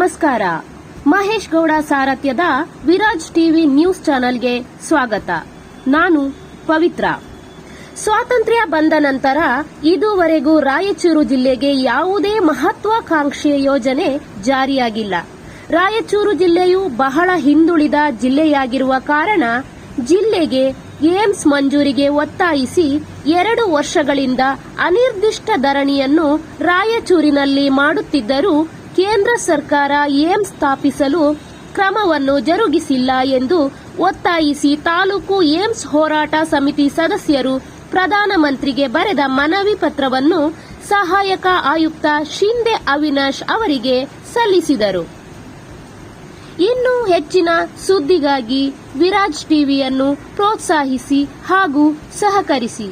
ನಮಸ್ಕಾರ. Mahesh Gowda ಸಾರಥ್ಯದ Viraj TV news ಚಾನೆಲ್ಗೆ ಸ್ವಾಗತ. ನಾನು ಪವಿತ್ರ. ಸ್ವಾತಂತ್ರ್ಯ ಬಂದ ನಂತರ ಇದುವರೆಗೂ ರಾಯಚೂರು ಜಿಲ್ಲೆಗೆ ಯಾವುದೇ ಮಹತ್ವಾಕಾಂಕ್ಷೆಯ ಯೋಜನೆ ಜಾರಿಯಾಗಿಲ್ಲ. ರಾಯಚೂರು ಜಿಲ್ಲೆಯು ಬಹಳ ಹಿಂದುಳಿದ ಜಿಲ್ಲೆಯಾಗಿರುವ ಕಾರಣ ಜಿಲ್ಲೆಗೆ ಏಮ್ಸ್ ಮಂಜೂರಿಗೆ ಒತ್ತಾಯಿಸಿ 2 ವರ್ಷಗಳಿಂದ ಅನಿರ್ದಿಷ್ಟ ಧರಣಿಯನ್ನು ರಾಯಚೂರಿನಲ್ಲಿ ಮಾಡುತ್ತಿದ್ದರೂ ಕೇಂದ್ರ ಸರ್ಕಾರ ಏಮ್ಸ್ ಸ್ಥಾಪಿಸಲು ಕ್ರಮವನ್ನು ಜರುಗಿಸಿಲ್ಲ ಎಂದು ಒತ್ತಾಯಿಸಿ ತಾಲೂಕು ಏಮ್ಸ್ ಹೋರಾಟ ಸಮಿತಿ ಸದಸ್ಯರು ಪ್ರಧಾನಮಂತ್ರಿಗೆ ಬರೆದ ಮನವಿ ಪತ್ರವನ್ನು ಸಹಾಯಕ ಆಯುಕ್ತ ಶಿಂದೆ ಅವಿನಾಶ್ ಅವರಿಗೆ ಸಲ್ಲಿಸಿದರು. ಇನ್ನು ಹೆಚ್ಚಿನ ಸುದ್ದಿಗಾಗಿ ವಿರಾಜ್ ಟಿವಿಯನ್ನು ಪ್ರೋತ್ಸಾಹಿಸಿ ಹಾಗೂ ಸಹಕರಿಸಿ.